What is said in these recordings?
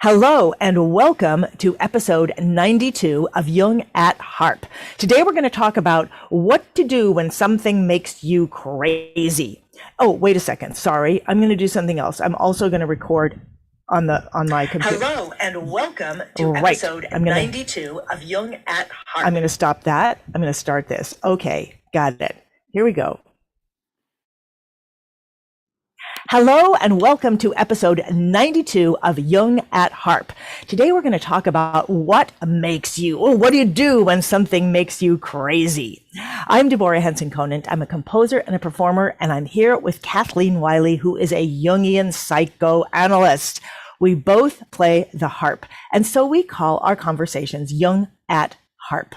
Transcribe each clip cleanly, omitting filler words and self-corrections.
Hello and welcome to episode 92 of Jung at Harp. Today we're going to talk about what to do when something makes you crazy. Oh, wait a second. Sorry. I'm going to do something else. I'm also going to record on my computer. Hello and welcome to episode 92 of Jung at Harp. I'm going to stop that. I'm going to start this. Okay, got it. Here we go. Hello and welcome to episode 92 of Jung at Harp. Today we're going to talk about what do you do when something makes you crazy? I'm Deborah Henson-Conant. I'm a composer and a performer, and I'm here with Kathleen Wiley, who is a Jungian psychoanalyst. We both play the harp, and so we call our conversations Jung at Harp.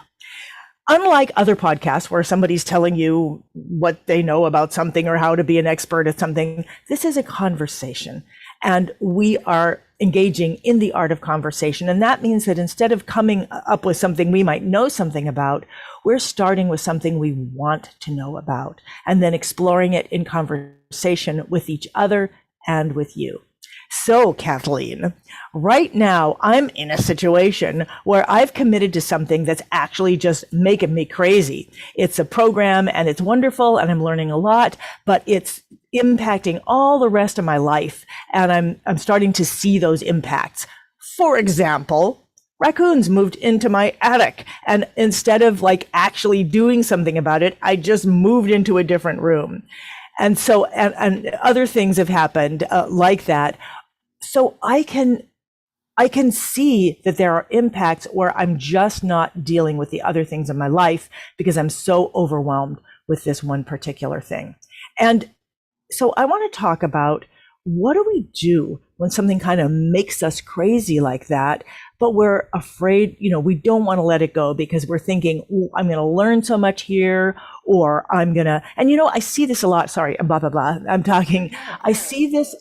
Unlike other podcasts where somebody's telling you what they know about something or how to be an expert at something, this is a conversation. And we are engaging in the art of conversation. And that means that instead of coming up with something we might know something about, we're starting with something we want to know about and then exploring it in conversation with each other and with you. So, Kathleen, right now I'm in a situation where I've committed to something that's actually just making me crazy. It's a program and it's wonderful and I'm learning a lot, but it's impacting all the rest of my life. And I'm starting to see those impacts. For example, raccoons moved into my attic, and instead of actually doing something about it, I just moved into a different room. And so, and other things have happened like that. So I can see that there are impacts where I'm just not dealing with the other things in my life because I'm so overwhelmed with this one particular thing. And so I want to talk about, what do we do when something kind of makes us crazy like that, but we're afraid, we don't want to let it go because we're thinking, I'm going to learn so much here, or and I see this a lot. Sorry, blah, blah, blah. I see this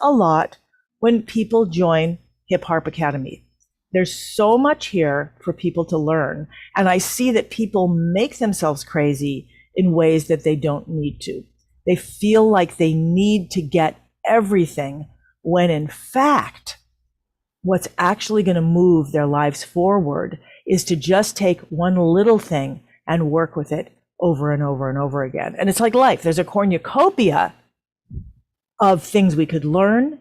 a lot when people join Hip Harp Academy. There's so much here for people to learn. And I see that people make themselves crazy in ways that they don't need to. They feel like they need to get everything, when in fact, what's actually going to move their lives forward is to just take one little thing and work with it over and over and over again. And it's like life. There's a cornucopia of things we could learn.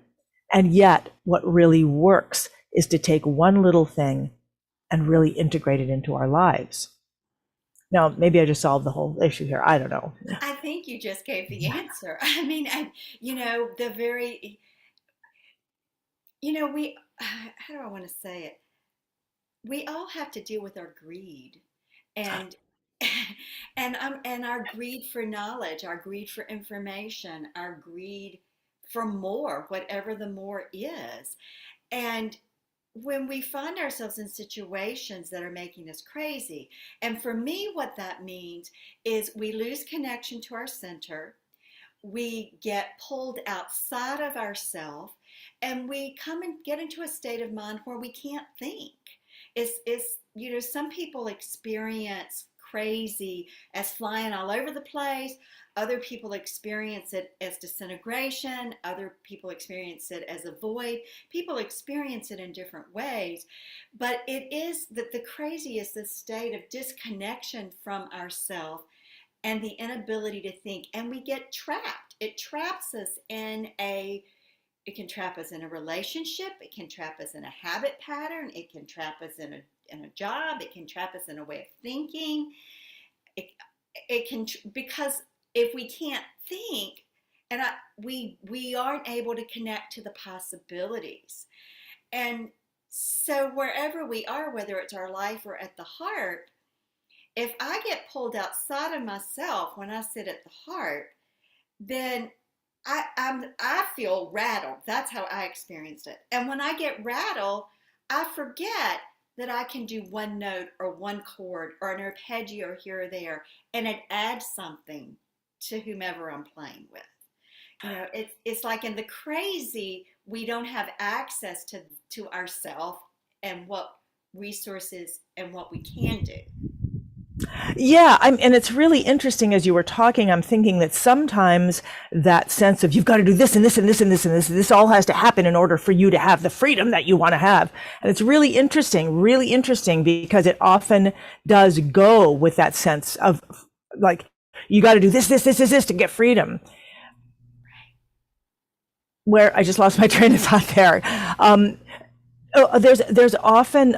And yet what really works is to take one little thing and really integrate it into our lives. Now, maybe I just solved the whole issue here. I don't know. I think you just gave the answer. How do I want to say it? We all have to deal with our greed and and our greed for knowledge, our greed for information, our greed for more, whatever the more is. And when we find ourselves in situations that are making us crazy, and for me, what that means is we lose connection to our center, we get pulled outside of ourselves, and we come and get into a state of mind where we can't think. Some people experience crazy as flying all over the place. Other people experience it as disintegration. Other people experience it as a void. People experience it in different ways. But it is that the crazy is the state of disconnection from ourselves and the inability to think. And we get trapped. It can trap us in a relationship. It can trap us in a habit pattern. It can trap us in a job. It can trap us in a way of thinking. Because if we can't think, we aren't able to connect to the possibilities. And so wherever we are, whether it's our life or at the heart, if I get pulled outside of myself when I sit at the heart, then I feel rattled. That's how I experienced it. And when I get rattled, I forget that I can do one note or one chord or an arpeggio here or there, and it adds something to whomever I'm playing with. It's like in the crazy, we don't have access to ourselves and what resources and what we can do. Yeah, and it's really interesting as you were talking. I'm thinking that sometimes that sense of you've got to do this and this and this and this and this all has to happen in order for you to have the freedom that you want to have. And it's really interesting because it often does go with that sense of like you got to do this to get freedom. Where I just lost my train of thought there. Um, there's often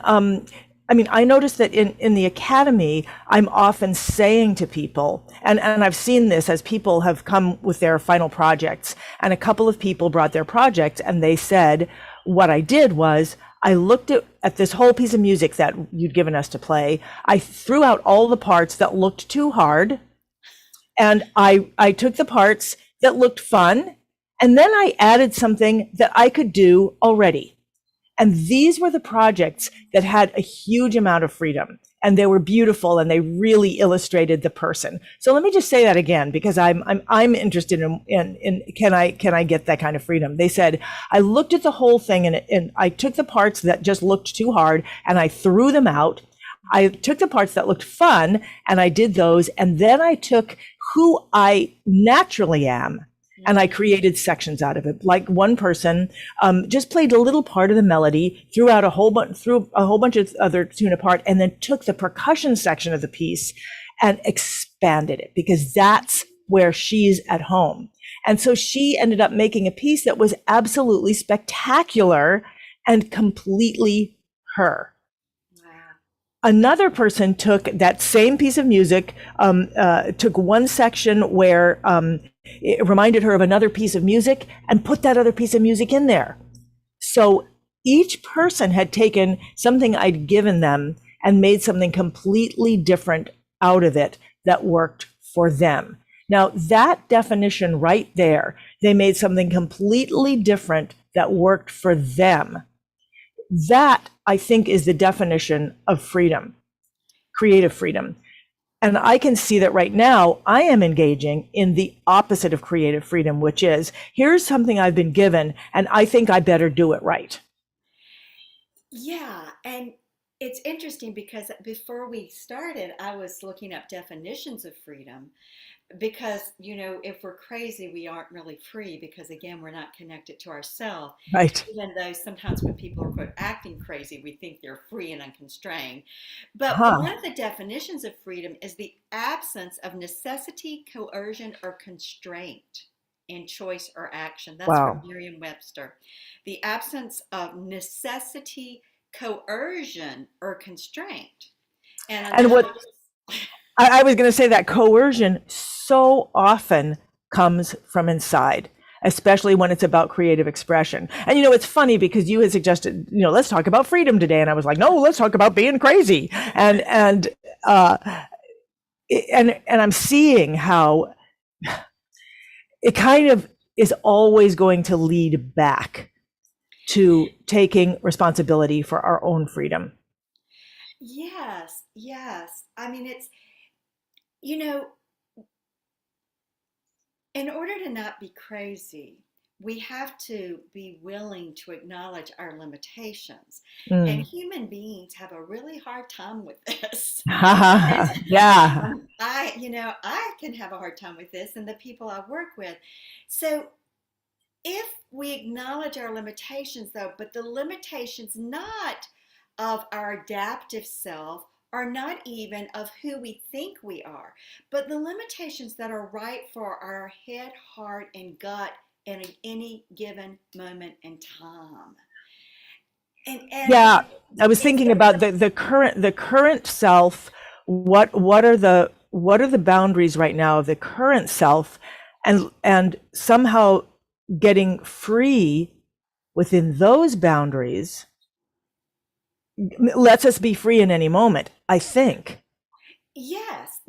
I mean, I notice that in the academy, I'm often saying to people, and I've seen this as people have come with their final projects, and a couple of people brought their projects, and they said, what I did was I looked at this whole piece of music that you'd given us to play. I threw out all the parts that looked too hard, and I took the parts that looked fun, and then I added something that I could do already. And these were the projects that had a huge amount of freedom, and they were beautiful, and they really illustrated the person. So let me just say that again, because I'm interested in can I get that kind of freedom? They said I looked at the whole thing, and I took the parts that just looked too hard and I threw them out. I took the parts that looked fun and I did those, and then I took who I naturally am and I created sections out of it. Like one person just played a little part of the melody, threw a whole bunch of other tune apart, and then took the percussion section of the piece and expanded it because that's where she's at home. And so she ended up making a piece that was absolutely spectacular and completely her. Wow. Another person took that same piece of music, took one section where it reminded her of another piece of music and put that other piece of music in there. So each person had taken something I'd given them and made something completely different out of it that worked for them. Now, that definition right there, they made something completely different that worked for them. That, I think, is the definition of freedom, creative freedom. And I can see that right now I am engaging in the opposite of creative freedom, which is here's something I've been given and I think I better do it right. Yeah, and it's interesting because before we started, I was looking up definitions of freedom because, if we're crazy, we aren't really free because, again, we're not connected to ourselves. Right. Even though sometimes when people are quote acting crazy, we think they're free and unconstrained. But Huh. one of the definitions of freedom is the absence of necessity, coercion, or constraint in choice or action. That's from Wow. Merriam-Webster. The absence of necessity, coercion, or constraint. And And another, what I was going to say that coercion so often comes from inside, especially when it's about creative expression. And it's funny because you had suggested, let's talk about freedom today, and I was like, no, let's talk about being crazy. Uh, and I'm seeing how it kind of is always going to lead back to taking responsibility for our own freedom. yes, yes. I mean, you know, in order to not be crazy, we have to be willing to acknowledge our limitations. And Mm. human beings have a really hard time with this. And Yeah. I can have a hard time with this and the people I work with. So if we acknowledge our limitations, though, but the limitations not of our adaptive self, are not even of who we think we are, but the limitations that are right for our head, heart, and gut in any given moment in time. And Yeah, I was it's thinking about the current self. What are the boundaries right now of the current self, and somehow getting free within those boundaries lets us be free in any moment, I think. yes,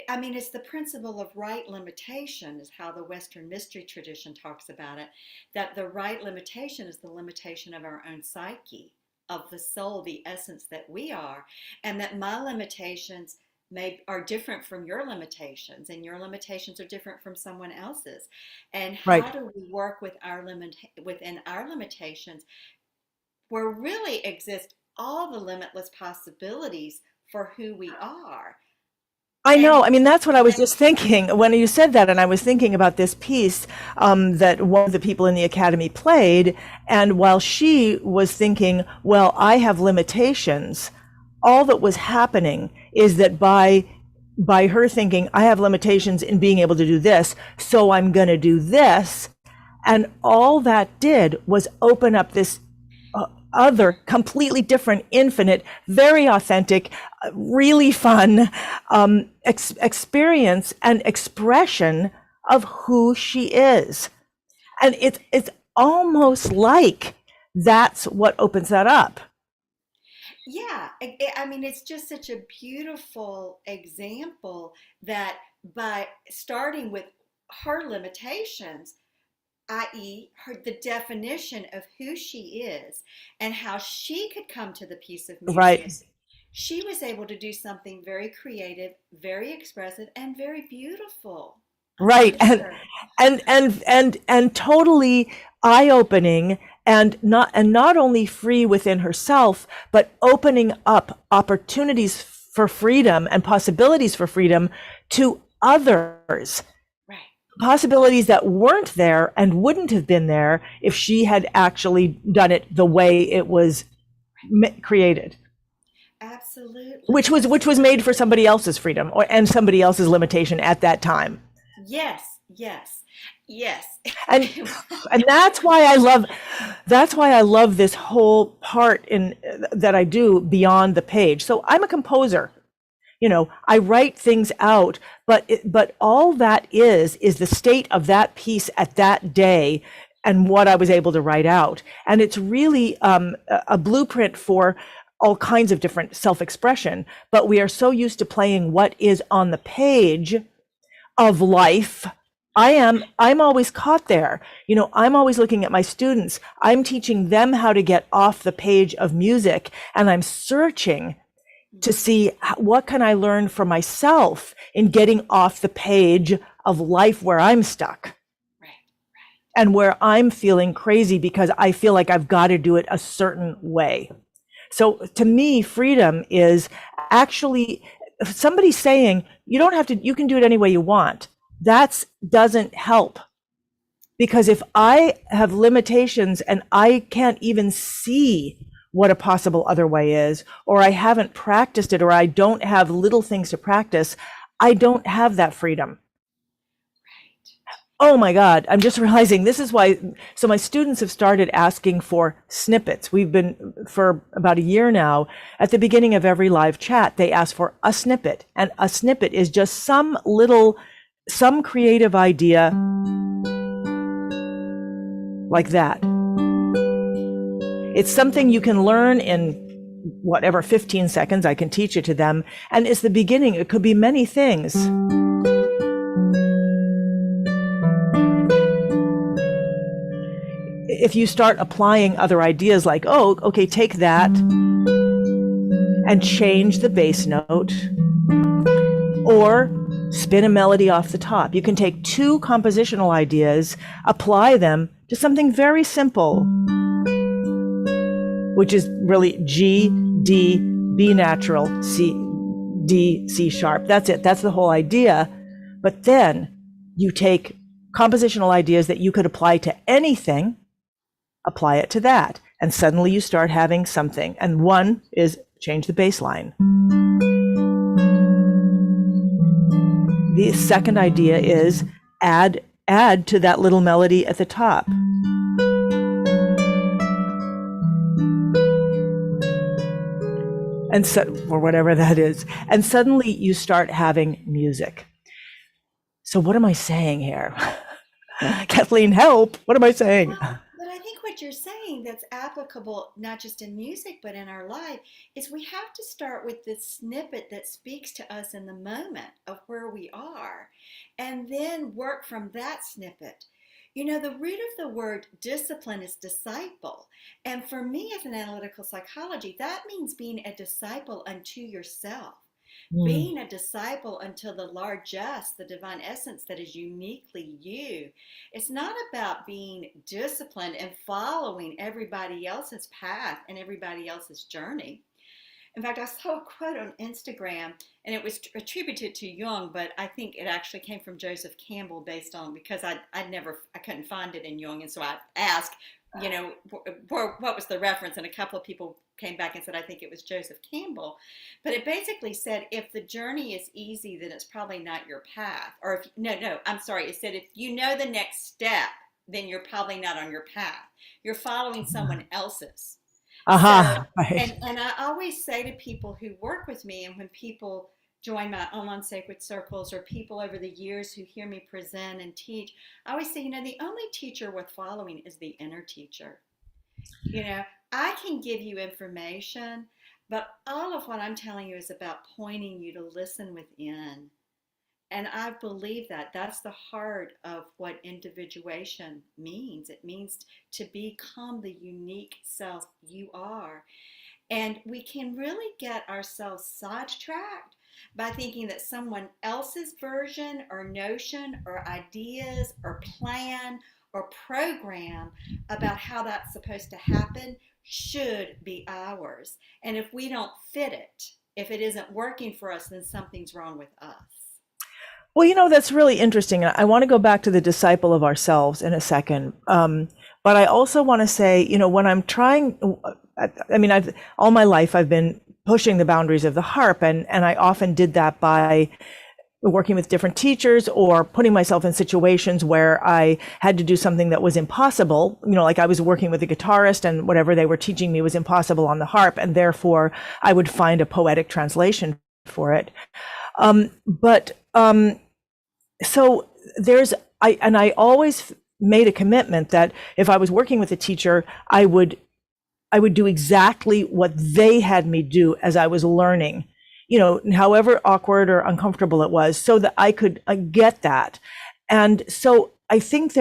I mean, it's the principle of right limitation, is how the Western mystery tradition talks about it, that the right limitation is the limitation of our own psyche, of the soul, the essence that we are, and that my limitations are different from your limitations, and your limitations are different from someone else's. And how Right. do we work with within our limitations, where really exist all the limitless possibilities for who we are? I know. And I mean, that's what I was and just thinking when you said that, and I was thinking about this piece that one of the people in the academy played, and while she was thinking, "Well, I have limitations," all that was happening is that by her thinking, "I have limitations in being able to do this, so I'm going to do this," and all that did was open up this other, completely different, infinite, very authentic, really fun experience and expression of who she is. And it's almost like that's what opens that up. yeah, I mean, it's just such a beautiful example that by starting with her limitations, i.e., the definition of who she is and how she could come to the piece of Right. music, she was able to do something very creative, very expressive, and very beautiful. Right. For sure. And totally eye-opening, and not only free within herself, but opening up opportunities for freedom and possibilities for freedom to others, Right. possibilities that weren't there and wouldn't have been there if she had actually done it the way it was created, Absolutely. which was made for somebody else's freedom or and somebody else's limitation at that time. Yes, yes, yes. and and that's why I love this whole part in that I do beyond the page. So I'm a composer. I write things out, but all that is the state of that piece at that day and what I was able to write out. And it's really a blueprint for all kinds of different self-expression. But we are so used to playing what is on the page of life. I'm always caught there. I'm always looking at my students. I'm teaching them how to get off the page of music, and I'm searching to see what can I learn for myself in getting off the page of life where I'm stuck Right. and where I'm feeling crazy because I feel like I've got to do it a certain way. So to me, freedom is actually somebody saying you don't have to, you can do it any way you want. That doesn't help, because if I have limitations and I can't even see what a possible other way is, or I haven't practiced it, or I don't have little things to practice, I don't have that freedom. Right. Oh my God, I'm just realizing this is why. So my students have started asking for snippets. We've been for about a year now. At the beginning of every live chat, they ask for a snippet. And a snippet is just some creative idea like that. It's something you can learn in whatever 15 seconds. I can teach it to them. And it's the beginning. It could be many things. If you start applying other ideas like, oh, okay, take that and change the bass note or spin a melody off the top. You can take two compositional ideas, apply them to something very simple, which is really G, D, B natural, C, D, C sharp. That's it. That's the whole idea. But then you take compositional ideas that you could apply to anything, apply it to that, and suddenly you start having something. And one is change the bass line. The second idea is add to that little melody at the top. And so, or whatever that is. And suddenly you start having music. So what am I saying here? Kathleen, help. What am I saying? Well, but I think what you're saying that's applicable not just in music but in our life is we have to start with this snippet that speaks to us in the moment of where we are and then work from that snippet. You know, the root of the word discipline is disciple. And for me, as an analytical psychology, that means being a disciple unto yourself, Mm. being a disciple until the largesse, the divine essence that is uniquely you. It's not about being disciplined and following everybody else's path and everybody else's journey. In fact, I saw a quote on Instagram, and it was attributed to Jung, but I think it actually came from Joseph Campbell, based on, because I couldn't find it in Jung, and so I asked, what was the reference, and a couple of people came back and said I think it was Joseph Campbell, but it basically said if the journey is easy, then it's probably not your path. Or if no, I'm sorry, it said if you know the next step, then you're probably not on your path. You're following someone else's. So, Aha, right. and I always say to people who work with me, and when people join my online sacred circles, or people over the years who hear me present and teach, I always say, the only teacher worth following is the inner teacher. You know, I can give you information, but all of what I'm telling you is about pointing you to listen within. And I believe that that's the heart of what individuation means. It means to become the unique self you are. And we can really get ourselves sidetracked by thinking that someone else's version or notion or ideas or plan or program about how that's supposed to happen should be ours. And if we don't fit it, if it isn't working for us, then something's wrong with us. Well, that's really interesting. I want to go back to the disciple of ourselves in a second. But I also want to say, when I'm trying, I mean, all my life I've been pushing the boundaries of the harp, and I often did that by working with different teachers or putting myself in situations where I had to do something that was impossible. Like I was working with a guitarist and whatever they were teaching me was impossible on the harp, and therefore I would find a poetic translation for it. But so I always made a commitment that if I was working with a teacher, I would do exactly what they had me do as I was learning, however awkward or uncomfortable it was, so that I could get that. And so I think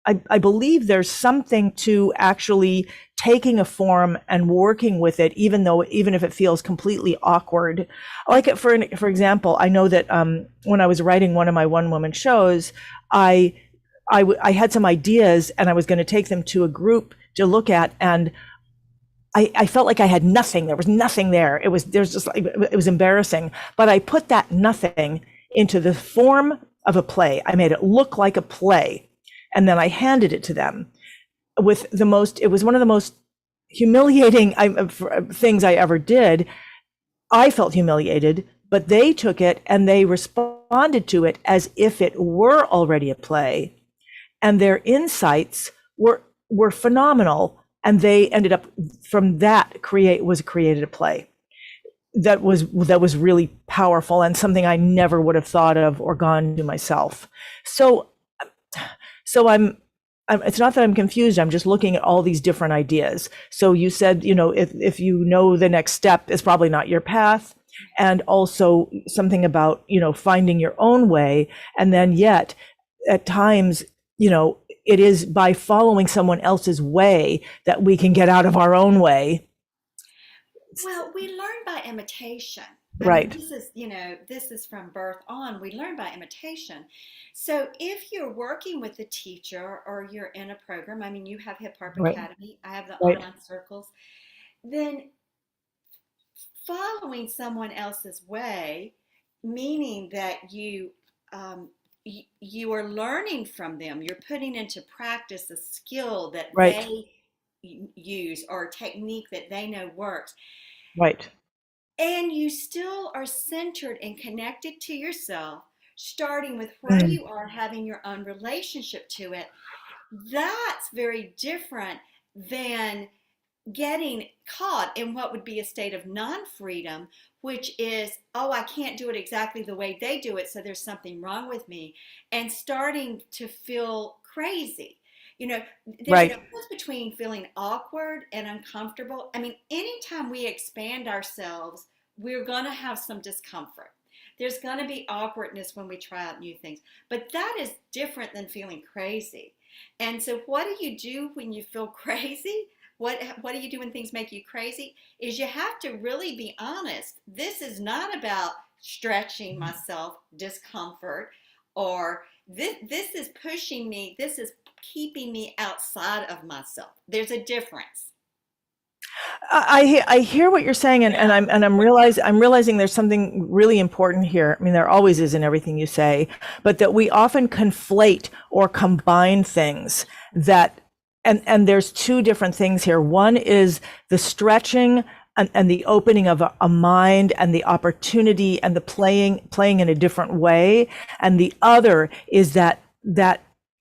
I believe there's something to actually taking a form and working with it, even if it feels completely awkward. Like for example, I know that when I was writing one of my one-woman shows, I had some ideas and I was going to take them to a group to look at, and I felt like I had nothing. There was nothing there. It was embarrassing, but I put that nothing into the form of a play. I made it look like a play. And then I handed it to them it was one of the most humiliating things I ever did. I felt humiliated, but they took it and they responded to it as if it were already a play. And their insights were phenomenal. And they ended up, from that, created a play that was really powerful and something I never would have thought of or gone to myself. So it's not that I'm confused. I'm just looking at all these different ideas. So you said, if you know the next step is probably not your path, and also something about, finding your own way. And then yet at times, it is by following someone else's way that we can get out of our own way. Well, we learn by imitation. I mean, Right. this is from birth on. We learn by imitation. So if you're working with a teacher or you're in a program, I mean, you have Hip Harp Right. Academy, I have the Right. online circles, then following someone else's way, meaning that you are learning from them. You're putting into practice a skill that Right. they use or a technique that they know works. Right. And you still are centered and connected to yourself, starting with where Mm. you are, having your own relationship to it. That's very different than getting caught in what would be a state of non-freedom, which is, oh, I can't do it exactly the way they do it, so there's something wrong with me, and starting to feel crazy. There's a Right. difference between feeling awkward and uncomfortable. I mean, anytime we expand ourselves, we're going to have some discomfort. There's going to be awkwardness when we try out new things, but that is different than feeling crazy. And so what do you do when you feel crazy? What do you do when things make you crazy? Is you have to really be honest. This is not about stretching myself, discomfort, or this is pushing me, this is keeping me outside of myself. There's a difference. I hear what you're saying, and Yeah. I'm realizing there's something really important here. I mean, there always is in everything you say, but that we often conflate or combine things that, and there's two different things here. One is the stretching and the opening of a mind and the opportunity and the playing in a different way, and the other is that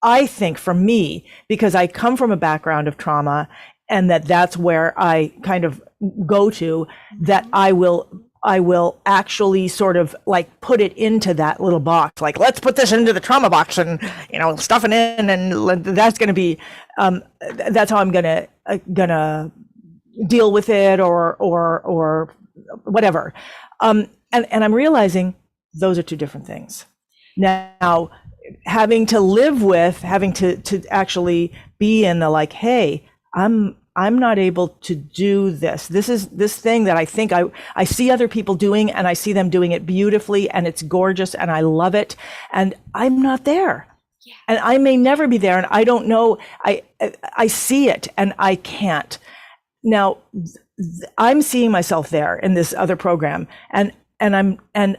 I think for me, because I come from a background of trauma, and that's where I kind of go to, that Hmm. I will actually sort of like put it into that little box. Like, let's put this into the trauma box and, stuff it in, and that's going to be, that's how I'm gonna deal with it, or whatever. And I'm realizing those are two different things. Now, having to actually be in the, like, hey, I'm not able to do this. This is this thing that I think I see other people doing, and I see them doing it beautifully, and it's gorgeous, and I love it, and I'm not there. Yeah. And I may never be there, and I don't know. I see it, and I can't. Now, I'm seeing myself there in this other program, and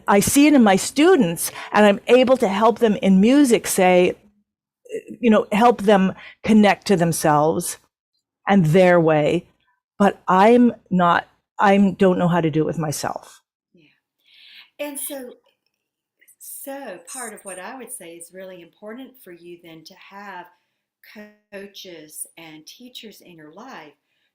I see it in my students, and I'm able to help them in music say, help them connect to themselves and their way, but I don't know how to do it with myself. Yeah. And so part of what I would say is really important for you then to have coaches and teachers in your life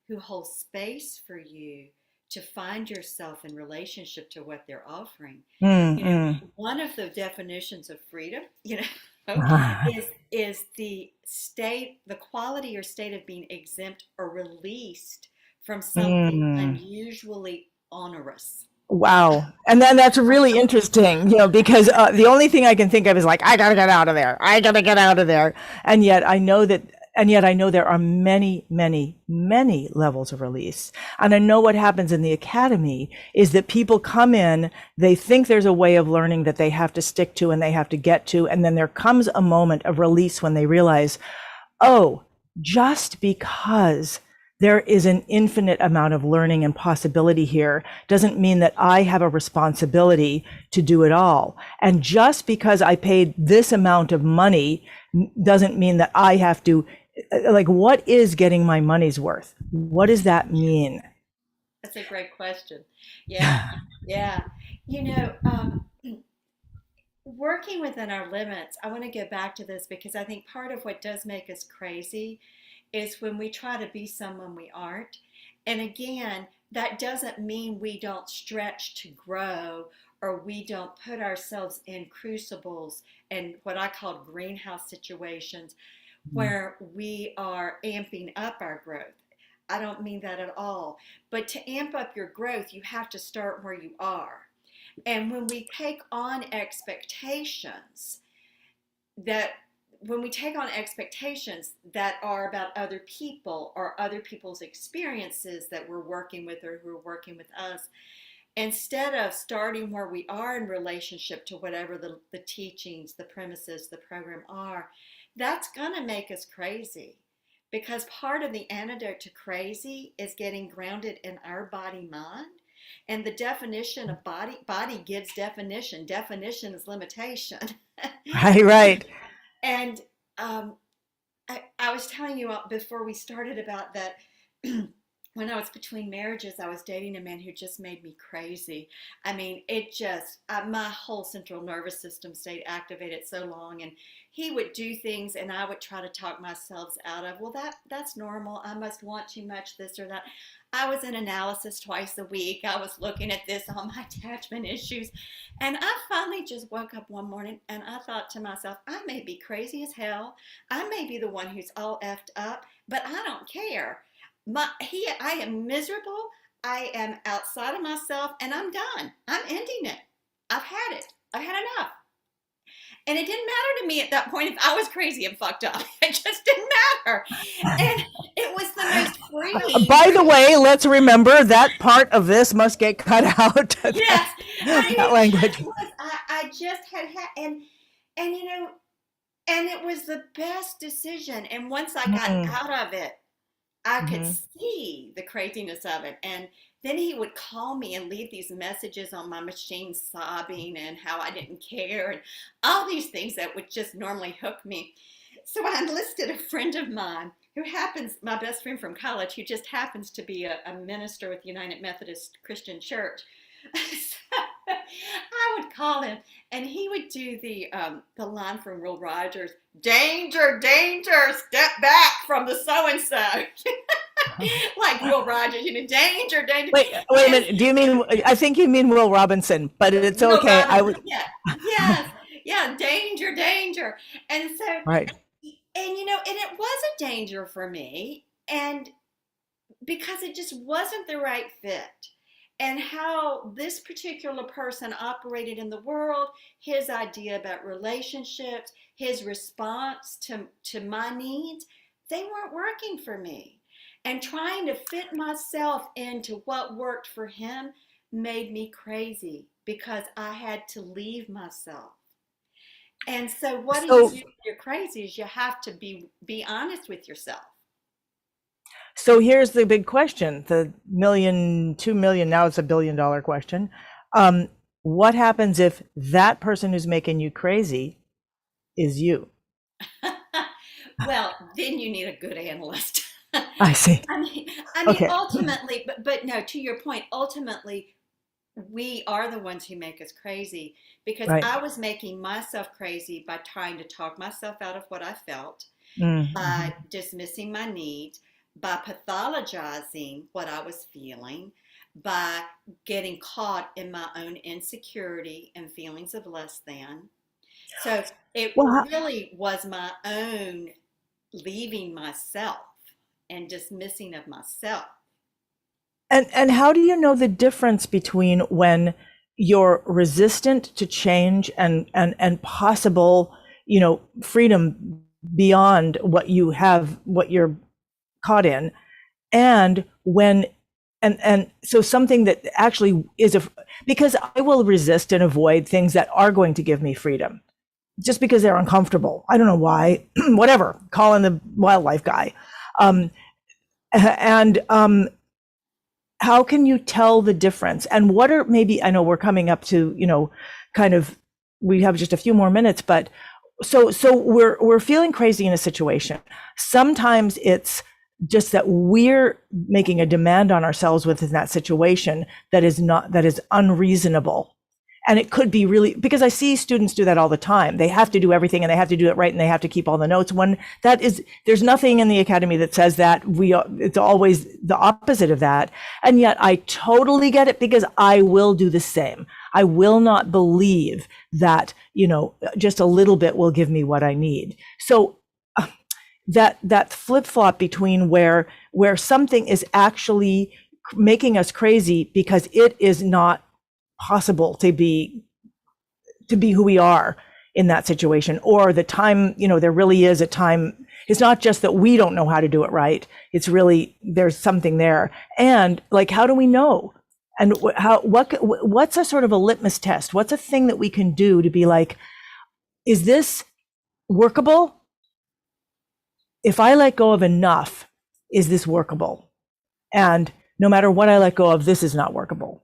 who hold space for you to find yourself in relationship to what they're offering. Mm, You know, mm. one of the definitions of freedom, is the quality or state of being exempt or released from something Mm. unusually onerous. Wow. And then that's really interesting, because the only thing I can think of is like, I gotta get out of there. I gotta get out of there. And yet I know that, and yet I know there are many, many, many levels of release. And I know what happens in the academy is that people come in, they think there's a way of learning that they have to stick to and they have to get to. And then there comes a moment of release when they realize, oh, just because there is an infinite amount of learning and possibility here doesn't mean that I have a responsibility to do it all. And just because I paid this amount of money doesn't mean that I have to, like, what is getting my money's worth? What does that mean? That's a great question. Yeah, yeah. You know, working within our limits, I want to go back to this because I think part of what does make us crazy is when we try to be someone we aren't. And again, that doesn't mean we don't stretch to grow or we don't put ourselves in crucibles and what I call greenhouse situations where we are amping up our growth. I don't mean that at all. But to amp up your growth, you have to start where you are. And that when we take on expectations that are about other people or other people's experiences that we're working with or who are working with us, instead of starting where we are in relationship to whatever the teachings, the premises, the program are, that's going to make us crazy. Because part of the antidote to crazy is getting grounded in our body mind. And the definition of body gives definition. Definition is limitation. Right, right. And um, I was telling you before we started about that when I was between marriages, I was dating a man who just made me crazy. I mean, my whole central nervous system stayed activated so long. And he would do things and I would try to talk myself out of, well, that's normal. I must want too much, this or that. I was in analysis twice a week. I was looking at this on my attachment issues. And I finally just woke up one morning and I thought to myself, I may be crazy as hell. I may be the one who's all effed up, but I don't care. I am miserable. I am outside of myself and I'm done. I'm ending it. I've had it. I've had enough. And it didn't matter to me at that point if I was crazy and fucked up. It just didn't matter. And it was the most freeing. By the way, let's remember that part of this must get cut out. Yes. That It language. just was. I just had, and and it was the best decision. And once I got Mm-hmm. out of it, I could see the craziness of it. And then he would call me and leave these messages on my machine, sobbing and how I didn't care and all these things that would just normally hook me. So I enlisted a friend of mine who happens, my best friend from college, who just happens to be a minister with the United Methodist Christian Church. So I would call him, and he would do the line from Will Rogers, "Danger, danger, step back from the so and so," like Will Rogers, danger, danger. Wait a minute. Do you mean? I think you mean Will Robinson, but it's Will okay. I Robinson, would. yeah, yes, yeah, danger, danger, and so, Right. and and it was a danger for me, and because it just wasn't the right fit. And how this particular person operated in the world, his idea about relationships, his response to my needs, they weren't working for me. And trying to fit myself into what worked for him made me crazy because I had to leave myself. And so what do you So do when you're crazy is you have to be honest with yourself. So here's the big question, the million, 2 million, now it's $1 billion question. What happens if that person who's making you crazy is you? Well, then you need a good analyst. I see. I mean, I mean, Okay. ultimately, but no, to your point, ultimately, we are the ones who make us crazy because Right. I was making myself crazy by trying to talk myself out of what I felt, Mm-hmm. by dismissing my needs, by pathologizing what I was feeling, by getting caught in my own insecurity and feelings of less than. So it Well, really was my own leaving myself and dismissing of myself. and how do you know the difference between when you're resistant to change and possible, freedom beyond what you have, what you're caught in, and when and so something that actually is a because I will resist and avoid things that are going to give me freedom just because they're uncomfortable. I don't know why. Whatever. Call in the wildlife guy. Um, and how can you tell the difference? And what are maybe, I know we're coming up to, kind of, we have just a few more minutes, but so we're feeling crazy in a situation. Sometimes it's just that we're making a demand on ourselves within that situation that is unreasonable. And it could be really, because I see students do that all the time. They have to do everything and they have to do it right and they have to keep all the notes. When that is, there's nothing in the academy that says that it's always the opposite of that. And yet I totally get it because I will do the same. I will not believe that, just a little bit will give me what I need. So that flip flop between where something is actually making us crazy because it is not possible to be who we are in that situation, or the time, there really is a time. It's not just that we don't know how to do it right. It's really, there's something there. And like, how do we know? And what's a sort of a litmus test? What's a thing that we can do to be like, is this workable? If I let go of enough, is this workable? And no matter what I let go of, this is not workable.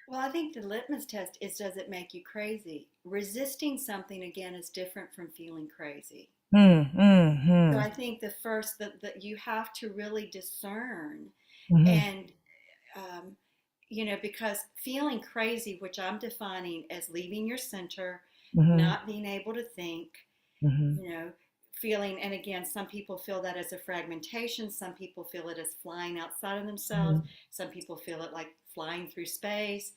Well, I think the litmus test is, does it make you crazy? Resisting something again is different from feeling crazy. So I think the first that you have to really discern, and um, because feeling crazy, which I'm defining as leaving your center, not being able to think, you know, feeling, and again, some people feel that as a fragmentation, some people feel it as flying outside of themselves, some people feel it like flying through space,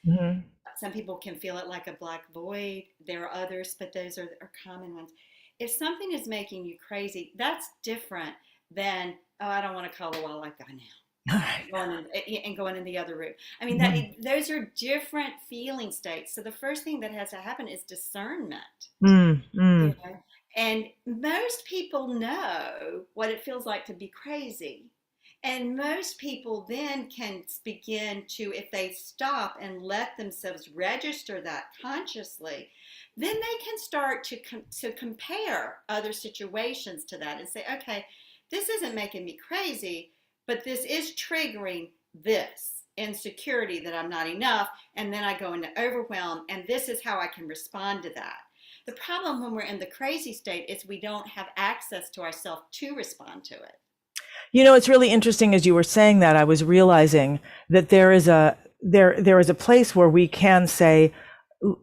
some people can feel it like a black void. There are others, but those are common ones. If something is making you crazy, that's different than, oh, I don't want to call the wildlife guy now. Going in the other room. I mean, those are different feeling states. So the first thing that has to happen is discernment. And most people know what it feels like to be crazy. And most people then can begin to, if they stop and let themselves register that consciously, then they can start to compare other situations to that and say, okay, this isn't making me crazy, but this is triggering this insecurity that I'm not enough, and then I go into overwhelm, and this is how I can respond to that. The problem when we're in the crazy state is we don't have access to ourselves to respond to it. You know, it's really interesting as you were saying that, I was realizing that there is a place where we can say,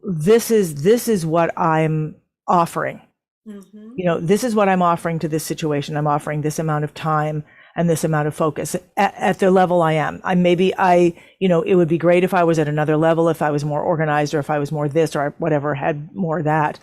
this is what I'm offering. Mm-hmm. You know, this is what I'm offering to this situation. I'm offering this amount of time and this amount of focus at the level I am. You know, it would be great if I was at another level, if I was more organized, or if I was more this or whatever, had more that.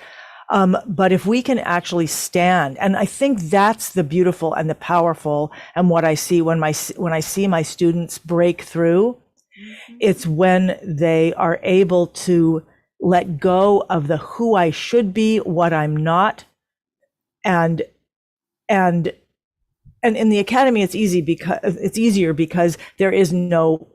But if we can actually stand, and I think that's the beautiful and the powerful, and what I see when I see my students break through, mm-hmm. It's when they are able to let go of the who I should be, what I'm not, and in the academy, it's easier because there is no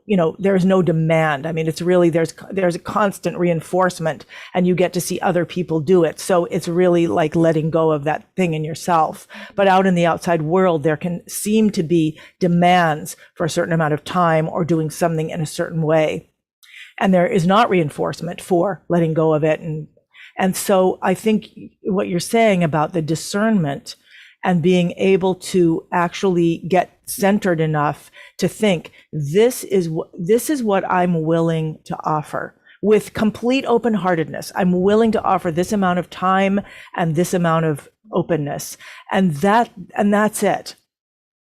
demand. I mean, it's really, there's a constant reinforcement, and you get to see other people do it. So it's really like letting go of that thing in yourself. But out in the outside world, there can seem to be demands for a certain amount of time or doing something in a certain way. And there is not reinforcement for letting go of it. And so I think what you're saying about the discernment and being able to actually get centered enough to think, this is what I'm willing to offer, with complete open-heartedness. I'm willing to offer this amount of time and this amount of openness, and that's it.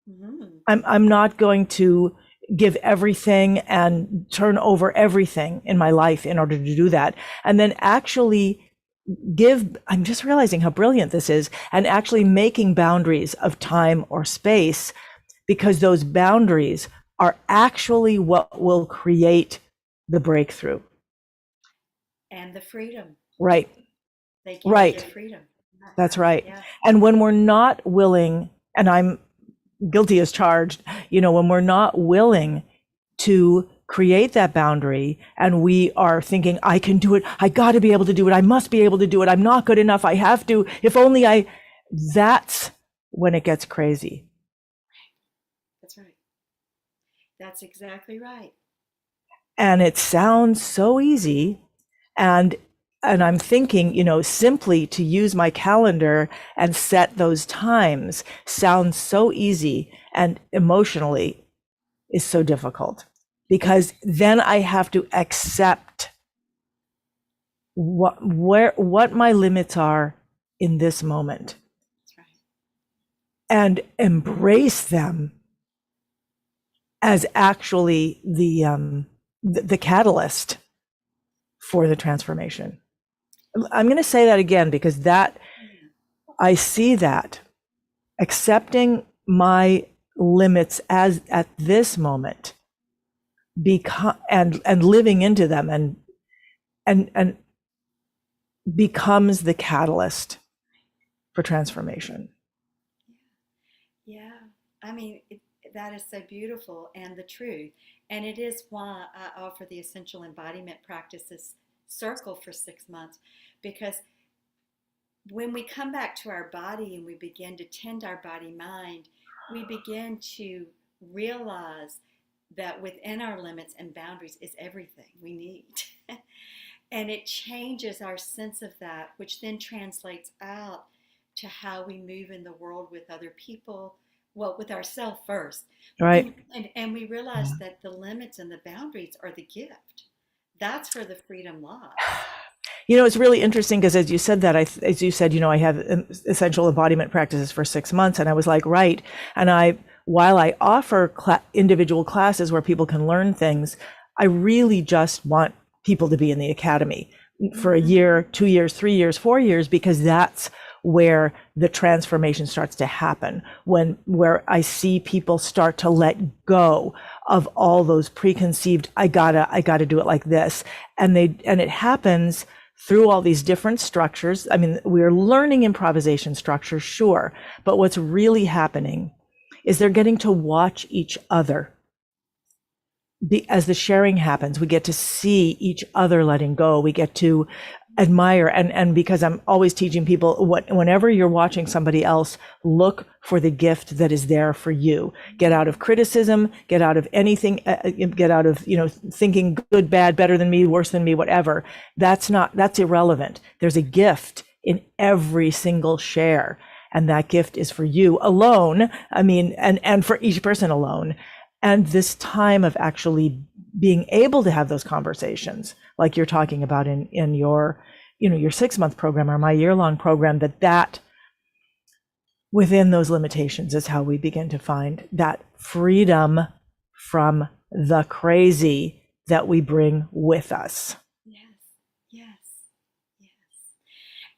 Mm-hmm. I'm not going to give everything and turn over everything in my life in order to do that. And then actually I'm just realizing how brilliant this is, and actually making boundaries of time or space, because those boundaries are actually what will create the breakthrough. And the freedom. Right. They give you freedom. That's right. Yeah. And when we're not willing, and I'm guilty as charged, when we're not willing to create that boundary, and we are thinking, I can do it, I got to be able to do it, I must be able to do it, I'm not good enough, I have to, if only that's when it gets crazy. That's right. That's exactly right. And it sounds so easy, and I'm thinking, simply to use my calendar and set those times sounds so easy, and emotionally is so difficult. Because then I have to accept what my limits are in this moment. That's right. And embrace them as actually the catalyst for the transformation. I'm going to say that again, because I see that accepting my limits as at this moment, and living into them and becomes the catalyst for transformation. Yeah. I mean, that is so beautiful and the truth. And it is why I offer the Essential Embodiment Practices Circle for 6 months, because when we come back to our body and we begin to tend our body mind, we begin to realize that within our limits and boundaries is everything we need. And it changes our sense of that, which then translates out to how we move in the world with other people, well, with ourselves first. Right. And we realize that the limits and the boundaries are the gift. That's where the freedom lies. It's really interesting, because as you said, I have essential embodiment practices for 6 months, and I was like, right. And while I offer individual classes where people can learn things, I really just want people to be in the academy for a year, 2 years, 3 years, 4 years, because that's where the transformation starts to happen, where I see people start to let go of all those preconceived, I gotta do it like this. And it happens through all these different structures. I mean, we're learning improvisation structures, sure, but what's really happening is they're getting to watch each other. As the sharing happens, we get to see each other letting go. We get to admire, and because I'm always teaching people, whenever you're watching somebody else, look for the gift that is there for you. Get out of criticism, get out of anything, get out of, thinking good, bad, better than me, worse than me, whatever. That's irrelevant. There's a gift in every single share, and that gift is for you alone. I mean, and for each person alone. And this time of actually being able to have those conversations, like you're talking about in your, your 6-month program or my year-long program, that within those limitations is how we begin to find that freedom from the crazy that we bring with us. Yes, yes, yes.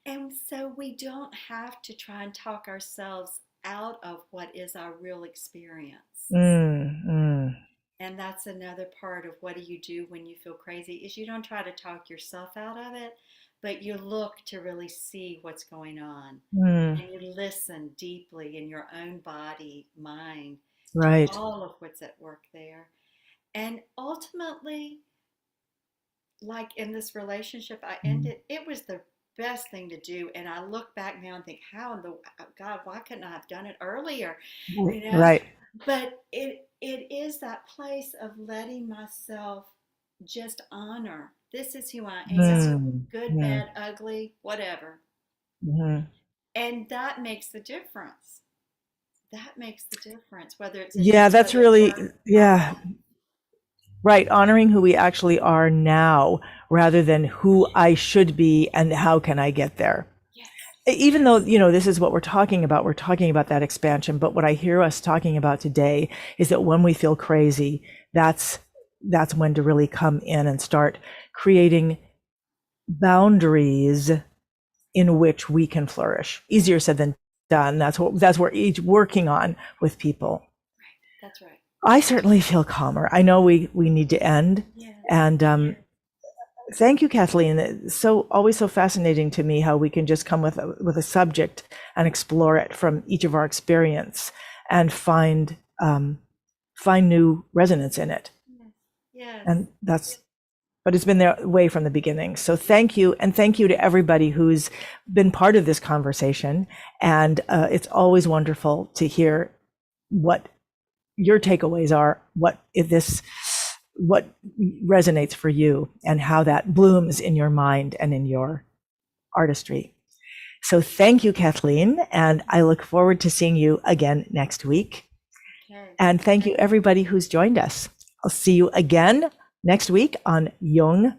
And so we don't have to try and talk ourselves out of what is our real experience. And that's another part of what do you do when you feel crazy is you don't try to talk yourself out of it, but you look to really see what's going on. And you listen deeply in your own body, mind, Right. to all of what's at work there. And ultimately, like in this relationship I ended, it was the best thing to do. And I look back now and think, how in the God, why couldn't I have done it earlier? Right. But it is that place of letting myself just honor. This is who I am. Good, bad, ugly, whatever. And that makes the difference. That makes the difference. Whether it's that's really, right. Honoring who we actually are now, rather than who I should be and how can I get there. Yes. Even though, this is what we're talking about that expansion. But what I hear us talking about today is that when we feel crazy, that's when to really come in and start creating boundaries in which we can flourish. Easier said than done. That's what we're each working on with people. Right. That's right. I certainly feel calmer. I know we need to end. Yeah. And thank you, Kathleen. It's always so fascinating to me how we can just come with a subject and explore it from each of our experience and find new resonance in it. Yes. And but it's been their way from the beginning. So thank you. And thank you to everybody who's been part of this conversation. And it's always wonderful to hear what your takeaways are, what resonates for you and how that blooms in your mind and in your artistry. So thank you, Kathleen. And I look forward to seeing you again next week. Okay. And thank you, everybody who's joined us. I'll see you again next week on Jung